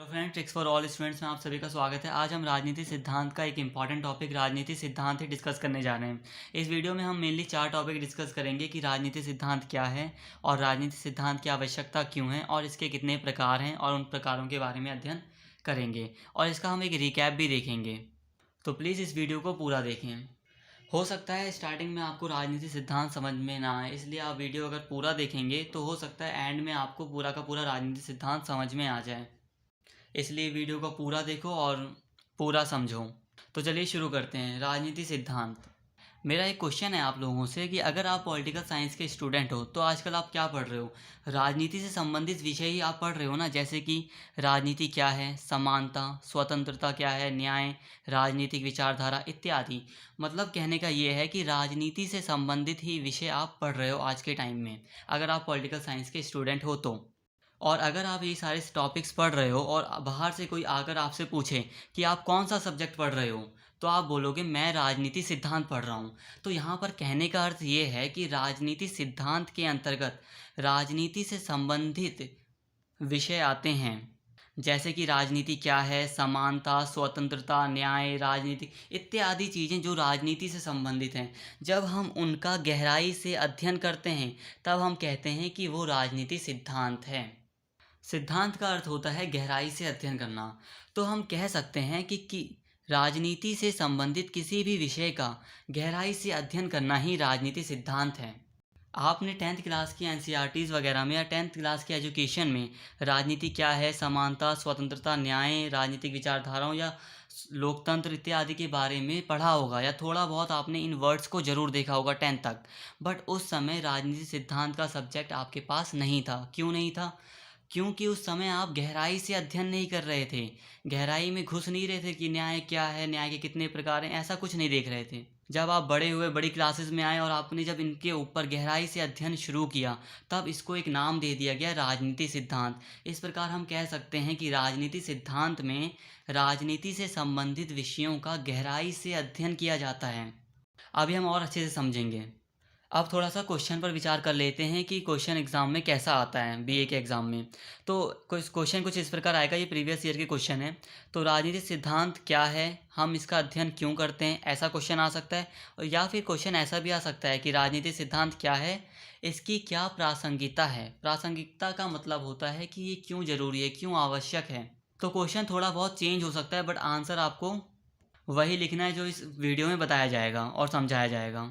Friends, tricks for all students में आप सभी का स्वागत है। आज हम राजनीति सिद्धांत का एक इंपॉर्टेंट टॉपिक राजनीति सिद्धांत ही डिस्कस करने जा रहे हैं। इस वीडियो में हम मेनली 4 टॉपिक डिस्कस करेंगे कि राजनीति सिद्धांत क्या है और राजनीति सिद्धांत की आवश्यकता क्यों है और इसके कितने प्रकार हैं और उन प्रकारों के बारे में अध्ययन करेंगे और इसका हम एक रिकैप भी देखेंगे। तो प्लीज़ इस वीडियो को पूरा देखें। हो सकता है स्टार्टिंग में आपको राजनीति सिद्धांत समझ में ना आए, इसलिए आप वीडियो अगर पूरा देखेंगे तो हो सकता है एंड में आपको पूरा का पूरा राजनीति सिद्धांत समझ में आ जाए। इसलिए वीडियो को पूरा देखो और पूरा समझो। तो चलिए शुरू करते हैं। राजनीति सिद्धांत। मेरा एक क्वेश्चन है आप लोगों से कि अगर आप पॉलिटिकल साइंस के स्टूडेंट हो तो आजकल आप क्या पढ़ रहे हो? राजनीति से संबंधित विषय ही आप पढ़ रहे हो ना, जैसे कि राजनीति क्या है, समानता, स्वतंत्रता क्या है, न्याय, राजनीतिक विचारधारा इत्यादि। मतलब कहने का ये है कि राजनीति से संबंधित ही विषय आप पढ़ रहे हो आज के टाइम में, अगर आप पॉलिटिकल साइंस के स्टूडेंट हो तो। और अगर आप ये सारे टॉपिक्स पढ़ रहे हो और बाहर से कोई आकर आपसे पूछे कि आप कौन सा सब्जेक्ट पढ़ रहे हो, तो आप बोलोगे मैं राजनीति सिद्धांत पढ़ रहा हूँ। तो यहाँ पर कहने का अर्थ ये है कि राजनीति सिद्धांत के अंतर्गत राजनीति से संबंधित विषय आते हैं, जैसे कि राजनीति क्या है, समानता, स्वतंत्रता, न्याय, राजनीति इत्यादि चीज़ें जो राजनीति से संबंधित हैं। जब हम उनका गहराई से अध्ययन करते हैं तब हम कहते हैं कि वो राजनीति सिद्धांत है। सिद्धांत का अर्थ होता है गहराई से अध्ययन करना। तो हम कह सकते हैं कि राजनीति से संबंधित किसी भी विषय का गहराई से अध्ययन करना ही राजनीति सिद्धांत है। आपने 10th क्लास की एनसीईआरटीज़ वगैरह में या 10th क्लास के एजुकेशन में राजनीति क्या है, समानता, स्वतंत्रता, न्याय, राजनीतिक विचारधाराओं या लोकतंत्र इत्यादि के बारे में पढ़ा होगा या थोड़ा बहुत आपने इन वर्ड्स को ज़रूर देखा होगा 10th तक। बट उस समय राजनीति सिद्धांत का सब्जेक्ट आपके पास नहीं था। क्यों नहीं था? क्योंकि उस समय आप गहराई से अध्ययन नहीं कर रहे थे, गहराई में घुस नहीं रहे थे कि न्याय क्या है, न्याय के कितने प्रकार हैं, ऐसा कुछ नहीं देख रहे थे। जब आप बड़े हुए, बड़ी क्लासेस में आए और आपने जब इनके ऊपर गहराई से अध्ययन शुरू किया, तब इसको एक नाम दे दिया गया राजनीति सिद्धांत। इस प्रकार हम कह सकते हैं कि राजनीति सिद्धांत में राजनीति से संबंधित विषयों का गहराई से अध्ययन किया जाता है। अभी हम और अच्छे से समझेंगे। अब थोड़ा सा क्वेश्चन पर विचार कर लेते हैं कि क्वेश्चन एग्ज़ाम में कैसा आता है, बीए के एग्ज़ाम में। तो क्वेश्चन कुछ इस प्रकार आएगा, ये प्रीवियस ईयर के क्वेश्चन है। तो राजनीतिक सिद्धांत क्या है, हम इसका अध्ययन क्यों करते हैं, ऐसा क्वेश्चन आ सकता है। और या फिर क्वेश्चन ऐसा भी आ सकता है कि राजनीतिक सिद्धांत क्या है, इसकी क्या प्रासंगिकता है। प्रासंगिकता का मतलब होता है कि ये क्यों ज़रूरी है, क्यों आवश्यक है। तो क्वेश्चन थोड़ा बहुत चेंज हो सकता है, बट आंसर आपको वही लिखना है जो इस वीडियो में बताया जाएगा और समझाया जाएगा।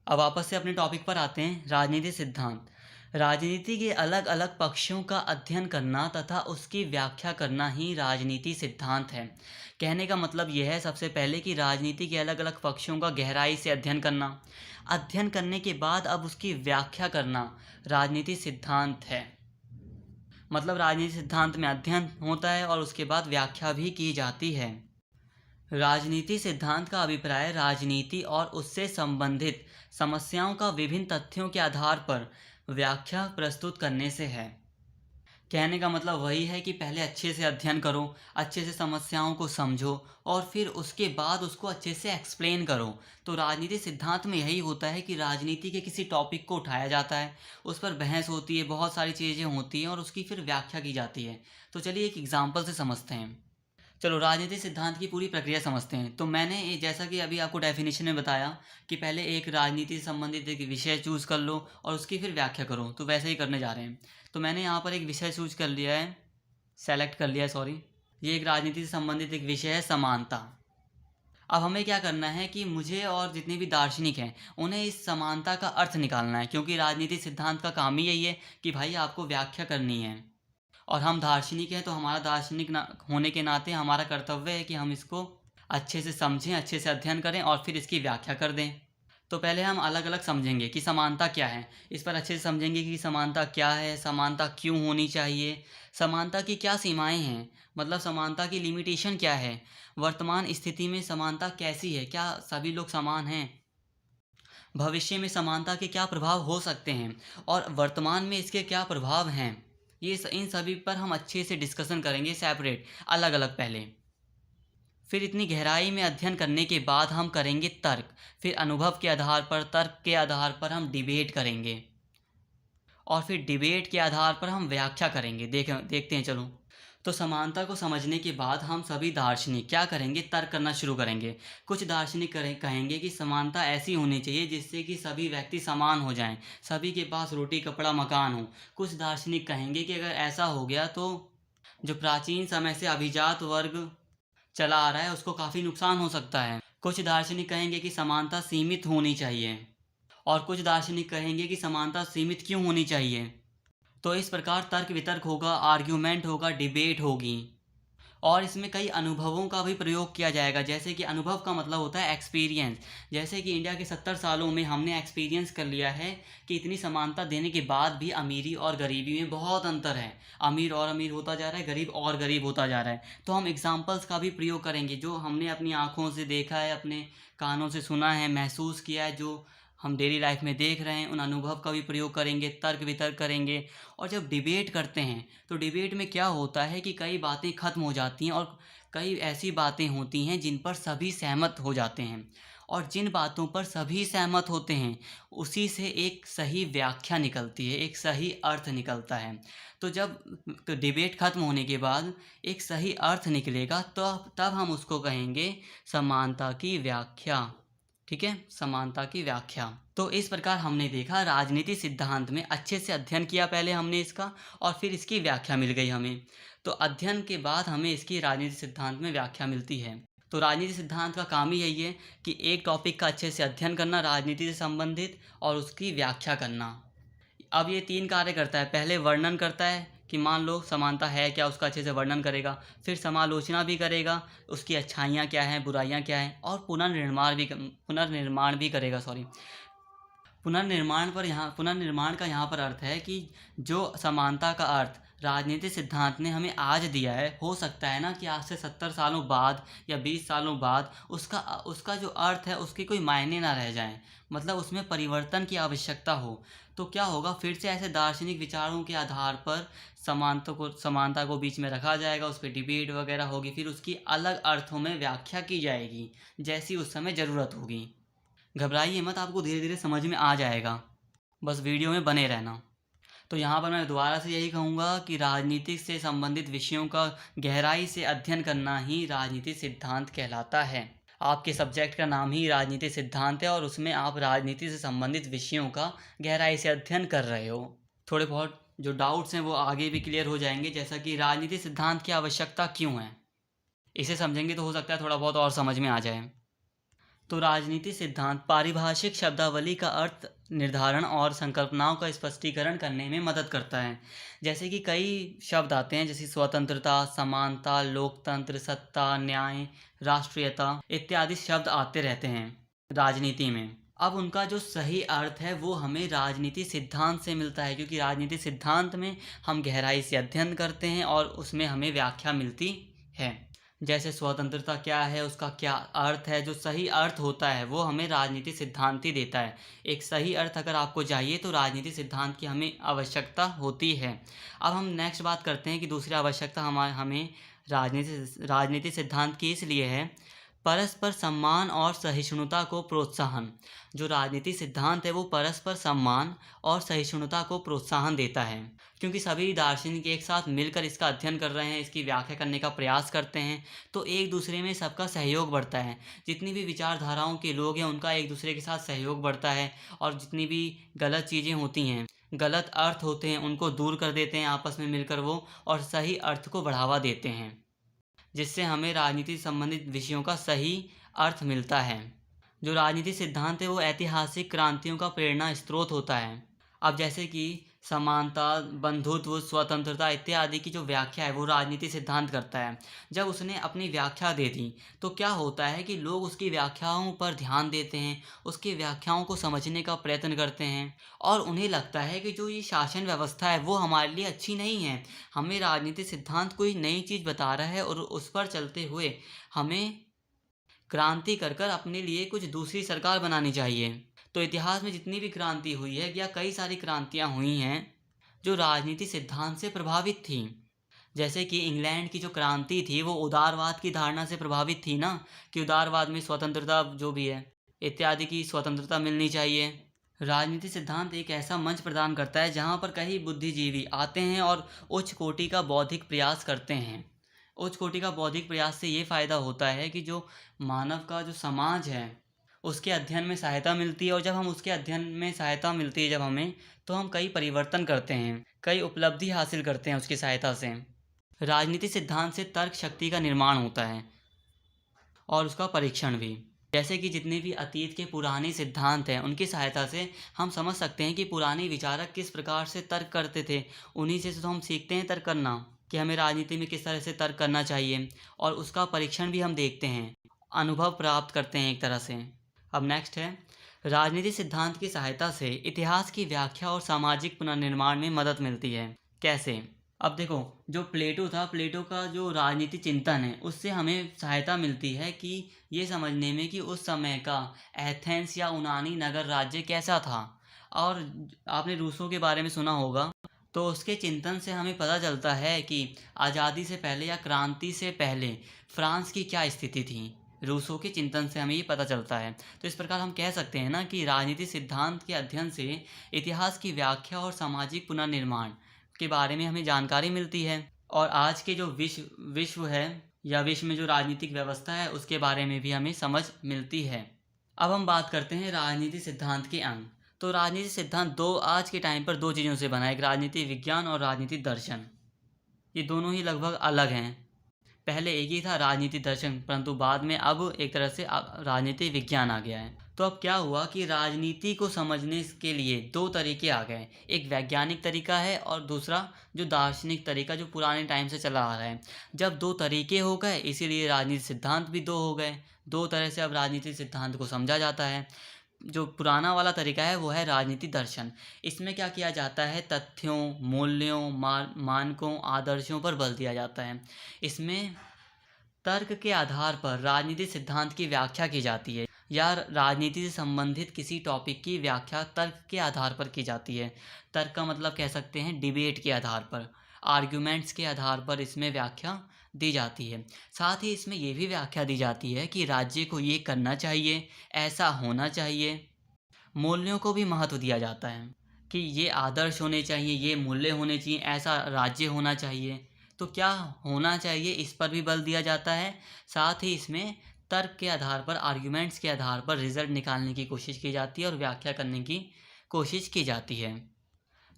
अब वापस से अपने टॉपिक पर आते हैं। राजनीति सिद्धांत। राजनीति के अलग अलग पक्षों का अध्ययन करना तथा उसकी व्याख्या करना ही राजनीति सिद्धांत है। कहने का मतलब यह है सबसे पहले कि राजनीति के अलग अलग पक्षों का गहराई से अध्ययन करना, अध्ययन करने के बाद अब उसकी व्याख्या करना राजनीति सिद्धांत है। मतलब राजनीति सिद्धांत में अध्ययन होता है और उसके बाद व्याख्या भी की जाती है। राजनीति सिद्धांत का अभिप्राय राजनीति और उससे संबंधित समस्याओं का विभिन्न तथ्यों के आधार पर व्याख्या प्रस्तुत करने से है। कहने का मतलब वही है कि पहले अच्छे से अध्ययन करो, अच्छे से समस्याओं को समझो और फिर उसके बाद उसको अच्छे से एक्सप्लेन करो। तो राजनीति सिद्धांत में यही होता है कि राजनीति के किसी टॉपिक को उठाया जाता है, उस पर बहस होती है, बहुत सारी चीज़ें होती हैं और उसकी फिर व्याख्या की जाती है। तो चलिए एक एग्जाम्पल से समझते हैं। चलो राजनीति सिद्धांत की पूरी प्रक्रिया समझते हैं। तो मैंने जैसा कि अभी आपको डेफिनेशन में बताया कि पहले एक राजनीति से संबंधित एक विषय चूज़ कर लो और उसकी फिर व्याख्या करो, तो वैसे ही करने जा रहे हैं। तो मैंने यहाँ पर एक विषय चूज़ कर लिया है, सेलेक्ट कर लिया है, सॉरी। ये एक राजनीति से संबंधित एक विषय है, समानता। अब हमें क्या करना है कि मुझे और जितने भी दार्शनिक हैं उन्हें इस समानता का अर्थ निकालना है, क्योंकि राजनीति सिद्धांत का काम ही यही है कि भाई आपको व्याख्या करनी है। और हम दार्शनिक हैं तो हमारा दार्शनिक होने के नाते हमारा कर्तव्य है कि हम इसको अच्छे से समझें, अच्छे से अध्ययन करें और फिर इसकी व्याख्या कर दें। तो पहले हम अलग अलग समझेंगे कि समानता क्या है, इस पर अच्छे से समझेंगे कि समानता क्या है, समानता क्यों होनी चाहिए, समानता की क्या सीमाएं हैं, मतलब समानता की लिमिटेशन क्या है, वर्तमान स्थिति में समानता कैसी है, क्या सभी लोग समान हैं, भविष्य में समानता के क्या प्रभाव हो सकते हैं और वर्तमान में इसके क्या प्रभाव हैं। ये इन सभी पर हम अच्छे से डिस्कशन करेंगे, सेपरेट, अलग अलग पहले। फिर इतनी गहराई में अध्ययन करने के बाद हम करेंगे तर्क, फिर अनुभव के आधार पर, तर्क के आधार पर हम डिबेट करेंगे और फिर डिबेट के आधार पर हम व्याख्या करेंगे। देखते हैं चलो। तो समानता को समझने के बाद हम सभी दार्शनिक क्या करेंगे, तर्क करना शुरू करेंगे। कुछ दार्शनिक कहेंगे कि समानता ऐसी होनी चाहिए जिससे कि सभी व्यक्ति समान हो जाएं, सभी के पास रोटी कपड़ा मकान हो। कुछ दार्शनिक कहेंगे कि अगर ऐसा हो गया तो जो प्राचीन समय से अभिजात वर्ग चला आ रहा है उसको काफ़ी नुकसान हो सकता है। कुछ दार्शनिक कहेंगे कि समानता सीमित होनी चाहिए और कुछ दार्शनिक कहेंगे कि समानता सीमित क्यों होनी चाहिए। तो इस प्रकार तर्क वितर्क होगा, आर्ग्यूमेंट होगा, डिबेट होगी और इसमें कई अनुभवों का भी प्रयोग किया जाएगा। जैसे कि अनुभव का मतलब होता है एक्सपीरियंस। जैसे कि इंडिया के 70 सालों में हमने एक्सपीरियंस कर लिया है कि इतनी समानता देने के बाद भी अमीरी और गरीबी में बहुत अंतर है। अमीर और अमीर होता जा रहा है, गरीब और गरीब होता जा रहा है। तो हम एग्जाम्पल्स का भी प्रयोग करेंगे जो हमने अपनी आँखों से देखा है, अपने कानों से सुना है, महसूस किया है, जो हम डेली लाइफ में देख रहे हैं, उन अनुभव का भी प्रयोग करेंगे, तर्क वितर्क करेंगे। और जब डिबेट करते हैं तो डिबेट में क्या होता है कि कई बातें ख़त्म हो जाती हैं और कई ऐसी बातें होती हैं जिन पर सभी सहमत हो जाते हैं और जिन बातों पर सभी सहमत होते हैं उसी से एक सही व्याख्या निकलती है, एक सही अर्थ निकलता है। तो जब तो डिबेट ख़त्म होने के बाद एक सही अर्थ निकलेगा तो तब हम उसको कहेंगे समानता की व्याख्या। ठीक है, समानता की व्याख्या। तो इस प्रकार हमने देखा राजनीति सिद्धांत में अच्छे से अध्ययन किया पहले हमने इसका और फिर इसकी व्याख्या मिल गई हमें। तो अध्ययन के बाद हमें इसकी राजनीति सिद्धांत में व्याख्या मिलती है। तो राजनीति सिद्धांत का काम ही यही है कि एक टॉपिक का अच्छे से अध्ययन करना राजनीति से संबंधित और उसकी व्याख्या करना। अब ये 3 कार्य करता है। पहले वर्णन करता है कि मान लो समानता है क्या, उसका अच्छे से वर्णन करेगा। फिर समालोचना भी करेगा, उसकी अच्छाइयाँ क्या हैं, बुराइयाँ क्या हैं और पुनर्निर्माण भी करेगा। पुनर्निर्माण का यहाँ पर अर्थ है कि जो समानता का अर्थ राजनीतिक सिद्धांत ने हमें आज दिया है, हो सकता है ना कि आज से 70 सालों बाद या 20 सालों बाद उसका जो अर्थ है उसके कोई मायने ना रह जाएं, मतलब उसमें परिवर्तन की आवश्यकता हो। तो क्या होगा, फिर से ऐसे दार्शनिक विचारों के आधार पर समानता को बीच में रखा जाएगा, उस पर डिबेट वगैरह होगी, फिर उसकी अलग अर्थों में व्याख्या की जाएगी जैसी उस समय ज़रूरत होगी। घबराइए मत, आपको धीरे धीरे समझ में आ जाएगा, बस वीडियो में बने रहना। तो यहाँ पर मैं दोबारा से यही कहूँगा कि राजनीतिक से संबंधित विषयों का गहराई से अध्ययन करना ही राजनीतिक सिद्धांत कहलाता है। आपके सब्जेक्ट का नाम ही राजनीतिक सिद्धांत है और उसमें आप राजनीति से संबंधित विषयों का गहराई से अध्ययन कर रहे हो। थोड़े बहुत जो डाउट्स हैं वो आगे भी क्लियर हो जाएंगे, जैसा कि राजनीतिक सिद्धांत की आवश्यकता क्यों है। इसे समझेंगे तो हो सकता है थोड़ा बहुत और समझ में आ जाए। तो राजनीति सिद्धांत पारिभाषिक शब्दावली का अर्थ निर्धारण और संकल्पनाओं का स्पष्टीकरण करने में मदद करता है। जैसे कि कई शब्द आते हैं जैसे स्वतंत्रता, समानता, लोकतंत्र, सत्ता, न्याय, राष्ट्रीयता इत्यादि शब्द आते रहते हैं राजनीति में। अब उनका जो सही अर्थ है वो हमें राजनीति सिद्धांत से मिलता है, क्योंकि राजनीति सिद्धांत में हम गहराई से अध्ययन करते हैं और उसमें हमें व्याख्या मिलती है। जैसे स्वतंत्रता क्या है, उसका क्या अर्थ है, जो सही अर्थ होता है वो हमें राजनीतिक सिद्धांत ही देता है। एक सही अर्थ अगर आपको चाहिए तो राजनीतिक सिद्धांत की हमें आवश्यकता होती है। अब हम नेक्स्ट बात करते हैं कि दूसरी आवश्यकता हमें राजनीतिक सिद्धांत की इसलिए है परस्पर सम्मान और सहिष्णुता को प्रोत्साहन। जो राजनीतिक सिद्धांत है वो परस्पर सम्मान और सहिष्णुता को प्रोत्साहन देता है, क्योंकि सभी दार्शनिक एक साथ मिलकर इसका अध्ययन कर रहे हैं, इसकी व्याख्या करने का प्रयास करते हैं, तो एक दूसरे में सबका सहयोग बढ़ता है। जितनी भी विचारधाराओं के लोग हैं उनका एक दूसरे के साथ सहयोग बढ़ता है और जितनी भी गलत चीज़ें होती हैं, गलत अर्थ होते हैं, उनको दूर कर देते हैं आपस में मिलकर वो और सही अर्थ को बढ़ावा देते हैं, जिससे हमें राजनीति संबंधित विषयों का सही अर्थ मिलता है। जो राजनीतिक सिद्धांत है वो ऐतिहासिक क्रांतियों का प्रेरणा स्रोत होता है। अब जैसे कि समानता, बंधुत्व, स्वतंत्रता इत्यादि की जो व्याख्या है वो राजनीतिक सिद्धांत करता है। जब उसने अपनी व्याख्या दे दी तो क्या होता है कि लोग उसकी व्याख्याओं पर ध्यान देते हैं, उसकी व्याख्याओं को समझने का प्रयत्न करते हैं और उन्हें लगता है कि जो ये शासन व्यवस्था है वो हमारे लिए अच्छी नहीं है। हमें राजनीतिक सिद्धांत कोई नई चीज़ बता रहा है और उस पर चलते हुए हमें क्रांति कर अपने लिए कुछ दूसरी सरकार बनानी चाहिए। तो इतिहास में जितनी भी क्रांति हुई है या कई सारी क्रांतियाँ हुई हैं जो राजनीति सिद्धांत से प्रभावित थी। जैसे कि इंग्लैंड की जो क्रांति थी वो उदारवाद की धारणा से प्रभावित थी ना, कि उदारवाद में स्वतंत्रता जो भी है इत्यादि की स्वतंत्रता मिलनी चाहिए। राजनीति सिद्धांत एक ऐसा मंच प्रदान करता है जहाँ पर कई बुद्धिजीवी आते हैं और उच्च कोटि का बौद्धिक प्रयास करते हैं। उच्च कोटि का बौद्धिक प्रयास से ये फ़ायदा होता है कि जो मानव का जो समाज है उसके अध्ययन में सहायता मिलती है, और जब हम उसके अध्ययन में सहायता मिलती है जब हमें, तो हम कई परिवर्तन करते हैं, कई उपलब्धि हासिल करते हैं उसकी सहायता से। राजनीति सिद्धांत से तर्क शक्ति का निर्माण होता है और उसका परीक्षण भी। जैसे कि जितने भी अतीत के पुराने सिद्धांत हैं उनकी सहायता से हम समझ सकते हैं कि पुराने विचारक किस प्रकार से तर्क करते थे। उन्हीं से तो हम सीखते हैं तर्क करना, कि हमें राजनीति में किस तरह से तर्क करना चाहिए, और उसका परीक्षण भी हम देखते हैं, अनुभव प्राप्त करते हैं एक तरह से। अब नेक्स्ट है, राजनीति सिद्धांत की सहायता से इतिहास की व्याख्या और सामाजिक पुनर्निर्माण में मदद मिलती है। कैसे? अब देखो, जो प्लेटो था, प्लेटो का जो राजनीति चिंतन है उससे हमें सहायता मिलती है कि ये समझने में कि उस समय का एथेंस या यूनानी नगर राज्य कैसा था। और आपने रूसों के बारे में सुना होगा, तो उसके चिंतन से हमें पता चलता है कि आज़ादी से पहले या क्रांति से पहले फ्रांस की क्या स्थिति थी। रूसों के चिंतन से हमें ये पता चलता है। तो इस प्रकार हम कह सकते हैं ना कि राजनीति सिद्धांत के अध्ययन से इतिहास की व्याख्या और सामाजिक पुनर्निर्माण के बारे में हमें जानकारी मिलती है, और आज के जो विश्व है या विश्व में जो राजनीतिक व्यवस्था है उसके बारे में भी हमें समझ मिलती है। अब हम बात करते हैं राजनीति सिद्धांत के अंग। तो राजनीति सिद्धांत आज के टाइम पर दो चीज़ों से बना है, एक राजनीति विज्ञान और राजनीति दर्शन। ये दोनों ही लगभग अलग हैं। पहले एक ही था राजनीति दर्शन, परंतु बाद में अब एक तरह से राजनीति विज्ञान आ गया है। तो अब क्या हुआ कि राजनीति को समझने के लिए दो तरीके आ गए, एक वैज्ञानिक तरीका है और दूसरा जो दार्शनिक तरीका जो पुराने टाइम से चला आ रहा है। जब दो तरीके हो गए, इसीलिए राजनीति सिद्धांत भी दो हो गए। दो तरह से अब राजनीति सिद्धांत को समझा जाता है। जो पुराना वाला तरीका है वो है राजनीति दर्शन। इसमें क्या किया जाता है, तथ्यों, मूल्यों, मानकों, आदर्शों पर बल दिया जाता है। इसमें तर्क के आधार पर राजनीति सिद्धांत की व्याख्या की जाती है, या राजनीति से संबंधित किसी टॉपिक की व्याख्या तर्क के आधार पर की जाती है। तर्क का मतलब कह सकते हैं डिबेट के आधार पर, आर्ग्यूमेंट्स के आधार पर इसमें व्याख्या दी जाती है। साथ ही इसमें ये भी व्याख्या दी जाती है कि राज्य को ये करना चाहिए, ऐसा होना चाहिए। मूल्यों को भी महत्व दिया जाता है कि ये आदर्श होने चाहिए, ये मूल्य होने चाहिए, ऐसा राज्य होना चाहिए। तो क्या होना चाहिए इस पर भी बल दिया जाता है। साथ ही इसमें तर्क के आधार पर, आर्ग्यूमेंट्स के आधार पर रिजल्ट निकालने की कोशिश की जाती है और व्याख्या करने की कोशिश की जाती है।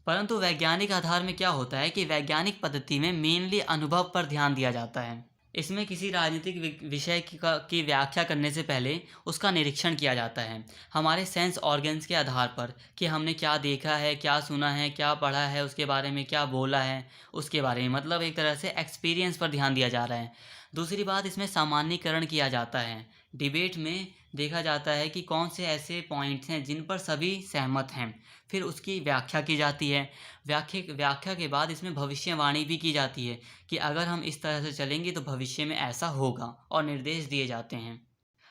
परंतु वैज्ञानिक आधार में क्या होता है कि वैज्ञानिक पद्धति में मेनली अनुभव पर ध्यान दिया जाता है। इसमें किसी राजनीतिक विषय की व्याख्या करने से पहले उसका निरीक्षण किया जाता है हमारे सेंस ऑर्गन्स के आधार पर, कि हमने क्या देखा है, क्या सुना है, क्या पढ़ा है, उसके बारे में क्या बोला है, उसके बारे में, मतलब एक तरह से एक्सपीरियंस पर ध्यान दिया जा रहा है। दूसरी बात, इसमें सामान्यीकरण किया जाता है। डिबेट में देखा जाता है कि कौन से ऐसे पॉइंट्स हैं जिन पर सभी सहमत हैं, फिर उसकी व्याख्या की जाती है। व्याख्या के बाद इसमें भविष्यवाणी भी की जाती है कि अगर हम इस तरह से चलेंगे तो भविष्य में ऐसा होगा, और निर्देश दिए जाते हैं।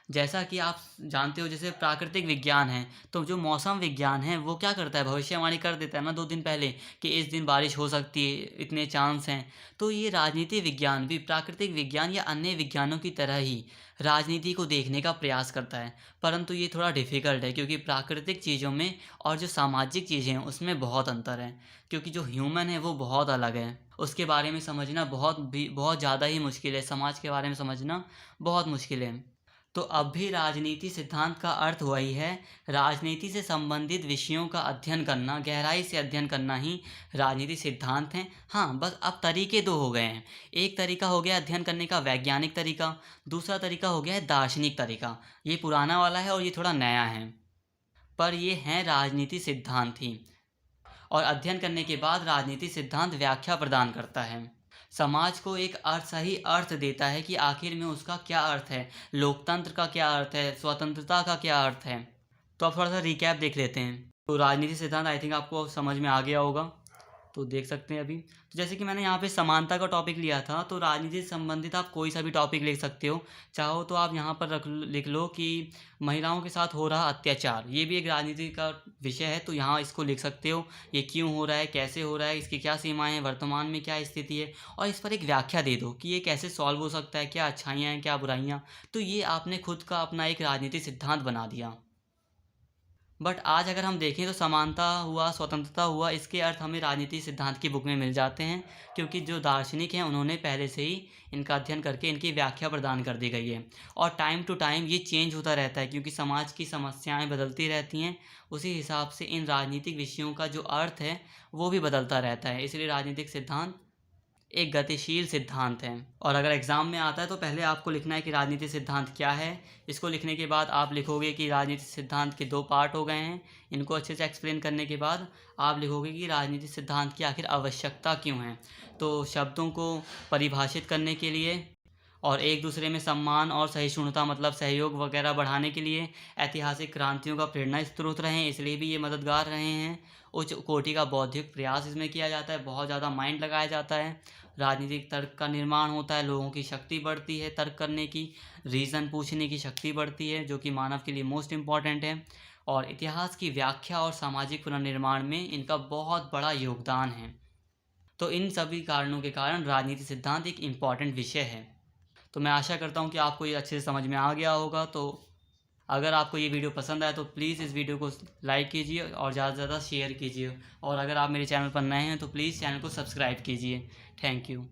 जैसा कि आप जानते हो, जैसे प्राकृतिक विज्ञान है, तो जो मौसम विज्ञान है वो क्या करता है, भविष्यवाणी कर देता है ना 2 दिन पहले कि इस दिन बारिश हो सकती है, इतने चांस हैं। तो ये राजनीति विज्ञान भी प्राकृतिक विज्ञान या अन्य विज्ञानों की तरह ही राजनीति को देखने का प्रयास करता है, परंतु ये थोड़ा डिफ़िकल्ट है क्योंकि प्राकृतिक चीज़ों में और जो सामाजिक चीज़ें हैं उसमें बहुत अंतर है, क्योंकि जो ह्यूमन है वो बहुत अलग है। उसके बारे में समझना बहुत ज़्यादा ही मुश्किल है, समाज के बारे में समझना बहुत मुश्किल है। तो अब भी राजनीति सिद्धांत का अर्थ वही है, राजनीति से संबंधित विषयों का अध्ययन करना, गहराई से अध्ययन करना ही राजनीति सिद्धांत हैं। हाँ, बस अब तरीके दो हो गए हैं। एक तरीका हो गया अध्ययन करने का वैज्ञानिक तरीका, दूसरा तरीका हो गया है दार्शनिक तरीका। ये पुराना वाला है और ये थोड़ा नया है, पर ये हैं राजनीति सिद्धांत ही। और अध्ययन करने के बाद राजनीति सिद्धांत व्याख्या प्रदान करता है, समाज को एक सही अर्थ देता है कि आखिर में उसका क्या अर्थ है, लोकतंत्र का क्या अर्थ है, स्वतंत्रता का क्या अर्थ है। तो अब थोड़ा सा रिकैप देख लेते हैं। तो राजनीति सिद्धांत आई थिंक आपको समझ में आ गया होगा, तो देख सकते हैं अभी। तो जैसे कि मैंने यहाँ पे समानता का टॉपिक लिया था, तो राजनीति से संबंधित आप कोई सा भी टॉपिक लिख सकते हो। चाहो तो आप यहाँ पर लिख लो कि महिलाओं के साथ हो रहा अत्याचार, ये भी एक राजनीति का विषय है, तो यहाँ इसको लिख सकते हो। ये क्यों हो रहा है, कैसे हो रहा है, इसकी क्या सीमाएं हैं, वर्तमान में क्या स्थिति है, और इस पर एक व्याख्या दे दो कि ये कैसे सॉल्व हो सकता है, क्या अच्छाइयाँ हैं, क्या बुराइयाँ। तो ये आपने खुद का अपना एक राजनीतिक सिद्धांत बना दिया। बट आज अगर हम देखें तो समानता हुआ, स्वतंत्रता हुआ, इसके अर्थ हमें राजनीति सिद्धांत की बुक में मिल जाते हैं, क्योंकि जो दार्शनिक हैं उन्होंने पहले से ही इनका अध्ययन करके इनकी व्याख्या प्रदान कर दी गई है। और टाइम टू टाइम ये चेंज होता रहता है, क्योंकि समाज की समस्याएं बदलती रहती हैं, उसी हिसाब से इन राजनीतिक विषयों का जो अर्थ है वो भी बदलता रहता है। इसलिए राजनीतिक सिद्धांत एक गतिशील सिद्धांत है। और अगर एग्ज़ाम में आता है तो पहले आपको लिखना है कि राजनीतिक सिद्धांत क्या है। इसको लिखने के बाद आप लिखोगे कि राजनीतिक सिद्धांत के 2 पार्ट हो गए हैं। इनको अच्छे से एक्सप्लेन करने के बाद आप लिखोगे कि राजनीतिक सिद्धांत की आखिर आवश्यकता क्यों है। तो शब्दों को परिभाषित करने के लिए और एक दूसरे में सम्मान और सहिष्णुता मतलब सहयोग वगैरह बढ़ाने के लिए, ऐतिहासिक क्रांतियों का प्रेरणा स्रोत रहे हैं इसलिए भी ये मददगार रहे हैं। उच्च कोटि का बौद्धिक प्रयास इसमें किया जाता है, बहुत ज़्यादा माइंड लगाया जाता है। राजनीतिक तर्क का निर्माण होता है, लोगों की शक्ति बढ़ती है तर्क करने की, रीज़न पूछने की शक्ति बढ़ती है जो कि मानव के लिए मोस्ट इम्पॉर्टेंट है। और इतिहास की व्याख्या और सामाजिक पुनर्निर्माण में इनका बहुत बड़ा योगदान है। तो इन सभी कारणों के कारण राजनीति सिद्धांत एक इम्पॉर्टेंट विषय है। तो मैं आशा करता हूँ कि आपको ये अच्छे से समझ में आ गया होगा। तो अगर आपको ये वीडियो पसंद आए तो प्लीज़ इस वीडियो को लाइक कीजिए और ज़्यादा से ज़्यादा शेयर कीजिए। और अगर आप मेरे चैनल पर नए हैं तो प्लीज़ चैनल को सब्सक्राइब कीजिए। Thank you.